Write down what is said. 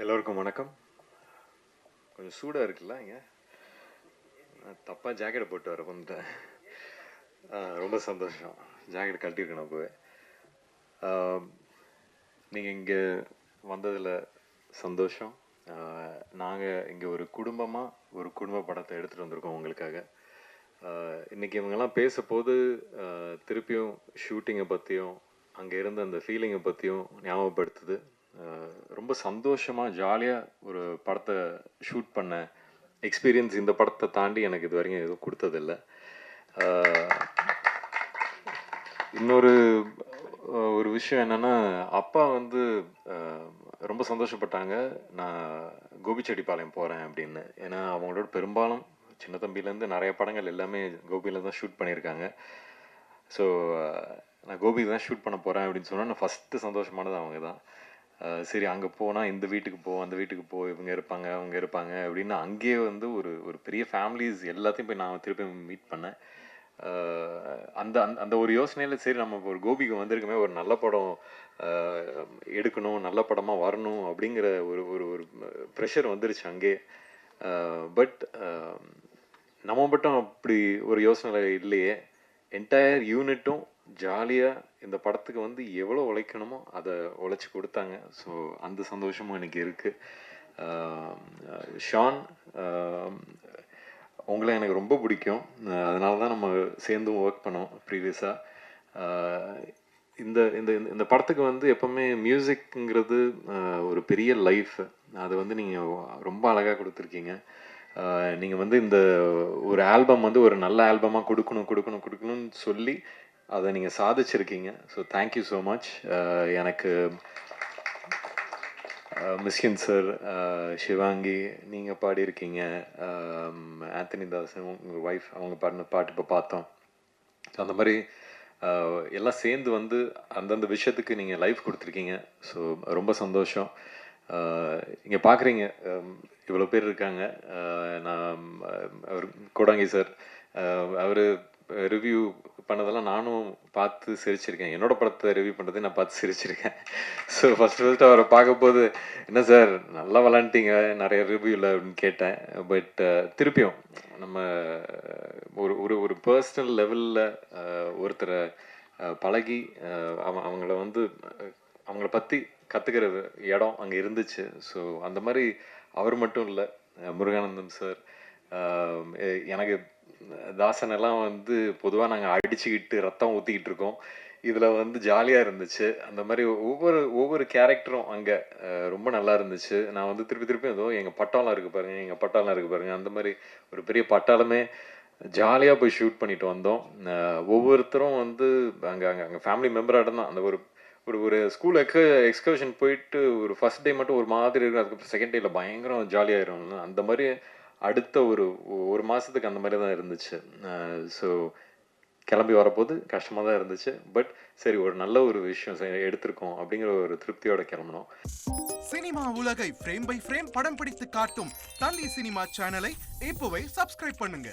எல்லோருக்கும் வணக்கம். கொஞ்சம் சூடாக இருக்குல்ல இங்கே. நான் தப்பாக ஜாக்கெட்டை போட்டு வர வந்துட்டேன். ரொம்ப சந்தோஷம். ஜாக்கெட் கழட்டியிருக்கேன் போய். நீங்கள் இங்கே வந்ததில் சந்தோஷம். நாங்கள் இங்கே ஒரு குடும்ப படத்தை எடுத்துகிட்டு வந்திருக்கோம் உங்களுக்காக. இன்றைக்கி இவங்கெல்லாம் பேசும்போது திருப்பியும் ஷூட்டிங்கை பற்றியும் அங்கே இருந்த அந்த ஃபீலிங்கை பற்றியும் ஞாபகப்படுத்துது. ரொம்ப சந்தோஷமாக ஜாலியாக ஒரு படத்தை ஷூட் பண்ண எக்ஸ்பீரியன்ஸ் இந்த படத்தை தாண்டி எனக்கு இது வரைக்கும் எதுவும் கொடுத்ததில்லை. இன்னொரு ஒரு விஷயம் என்னென்னா, அப்பா வந்து ரொம்ப சந்தோஷப்பட்டாங்க நான் கோபிச்செட்டிப்பாளையம் போகிறேன் அப்படின்னு. ஏன்னா அவங்களோட பெரும்பாலும் சின்ன தம்பிலேருந்து நிறைய படங்கள் எல்லாமே கோபியில் தான் ஷூட் பண்ணியிருக்காங்க. ஸோ நான் கோபி தான் ஷூட் பண்ண போகிறேன் அப்படின்னு சொன்னால் நான் ஃபஸ்ட்டு சந்தோஷமானது அவங்க தான். சரி அங்கே போனால் இந்த வீட்டுக்கு போ, அந்த வீட்டுக்கு போ, இவங்க இருப்பாங்க அவங்க இருப்பாங்க அப்படின்னு அங்கேயே வந்து ஒரு ஒரு பெரிய ஃபேமிலிஸ் எல்லாத்தையும் போய் நான் திருப்பி மீட் பண்ணேன். அந்த அந்த ஒரு யோசனையில் சரி நம்ம ஒரு கோபிக்கு வந்திருக்குமே, ஒரு நல்ல படம் எடுக்கணும், நல்ல படமாக வரணும் அப்படிங்கிற ஒரு ஒரு ஒரு ப்ரெஷர் வந்துருச்சு அங்கேயே. பட் நம்ம மட்டும் அப்படி ஒரு யோசனை இல்லையே. என்டையர் யூனிட்டும் ஜாலியாக இந்த படத்துக்கு வந்து எவ்வளோ உழைக்கணுமோ அதை உழைச்சி கொடுத்தாங்க. ஸோ அந்த சந்தோஷமும் எனக்கு இருக்குது. ஷான், உங்களை எனக்கு ரொம்ப பிடிக்கும். அதனால தான் நம்ம சேர்ந்தும் ஒர்க் பண்ணோம் ப்ரீவியஸாக. இந்த இந்த இந்த படத்துக்கு வந்து எப்போவுமே மியூசிக்ங்கிறது ஒரு பெரிய லைஃப். அதை வந்து நீங்கள் ரொம்ப அழகாக கொடுத்துருக்கீங்க. நீங்கள் வந்து இந்த ஒரு ஆல்பம் வந்து ஒரு நல்ல ஆல்பமாக கொடுக்கணும்னு சொல்லி அதை நீங்கள் சாதிச்சிருக்கீங்க. So thank you so much. எனக்கு மிஸ்கின் சார், சிவாங்கி நீங்கள் பாடியிருக்கீங்க, ஆந்தனி தாசன் உங்கள் ஒய்ஃப் அவங்க பாடின பாட்டு இப்போ பார்த்தோம். அந்த மாதிரி எல்லாம் சேர்ந்து வந்து அந்தந்த விஷயத்துக்கு நீங்கள் லைஃப் கொடுத்துருக்கீங்க. ஸோ ரொம்ப சந்தோஷம். இங்கே பார்க்குறீங்க இவ்வளோ பேர் இருக்காங்க. நான் அவர் கோடாங்கி சார் அவர் ரிவ்யூ பண்ணதெல்லாம் நானும் பார்த்து சிரிச்சிருக்கேன். என்னோடய படத்தை ரிவ்யூ பண்ணுறதை நான் பார்த்து சிரிச்சிருக்கேன். ஸோ ஃபஸ்ட்டு அவரை பார்க்கும்போது என்ன சார் நல்லா விளாண்டிங்க நிறைய ரிவ்யூவில் அப்படின்னு கேட்டேன். பட் திருப்பியும் நம்ம ஒரு ஒரு ஒரு பர்சனல் லெவலில் ஒருத்தரை பழகி அவங்கள வந்து அவங்கள பற்றி கற்றுக்கிற இடம் அங்கே இருந்துச்சு. ஸோ அந்த மாதிரி அவர் மட்டும் இல்லை, முருகானந்தம் சார், எனக்கு தாசனெல்லாம் வந்து பொதுவாக நாங்கள் அடிச்சுக்கிட்டு ரத்தம் ஊற்றிக்கிட்டு இருக்கோம். இதில் வந்து ஜாலியாக இருந்துச்சு. அந்த மாதிரி ஒவ்வொரு கேரக்டரும் அங்கே ரொம்ப நல்லா இருந்துச்சு. நான் வந்து திருப்பி ஏதோ எங்கள் பட்டாளம் இருக்குது பாருங்கள், அந்த மாதிரி ஒரு பெரிய பட்டாளமே ஜாலியாக போய் ஷூட் பண்ணிட்டு வந்தோம். ஒவ்வொருத்தரும் வந்து அங்கே ஃபேமிலி மெம்பராக தான். அந்த ஒரு ஒரு ஸ்கூல் எக்ஸ்கர்ஷன் போயிட்டு ஒரு ஃபஸ்ட் டே மட்டும் ஒரு மாதிரி இருக்கும், அதுக்கப்புறம் செகண்ட் டேயில் பயங்கரம் ஜாலியாகிடும். அந்த மாதிரி அடுத்த ஒரு மாதத்துக்கு அந்த மாதிரி தான் இருந்துச்சு. ஸோ கிளம்பி வரப்போது கஷ்டமாக தான் இருந்துச்சு. பட் சரி ஒரு நல்ல ஒரு விஷயம் எடுத்திருக்கோம் அப்படிங்கிற ஒரு திருப்தியோட கிளம்பணும். சினிமா உலகை ஃப்ரேம் பை ஃப்ரேம் படம் பிடித்து காட்டும் தந்தி சினிமா சேனலை இப்போவே சப்ஸ்கிரைப் பண்ணுங்க.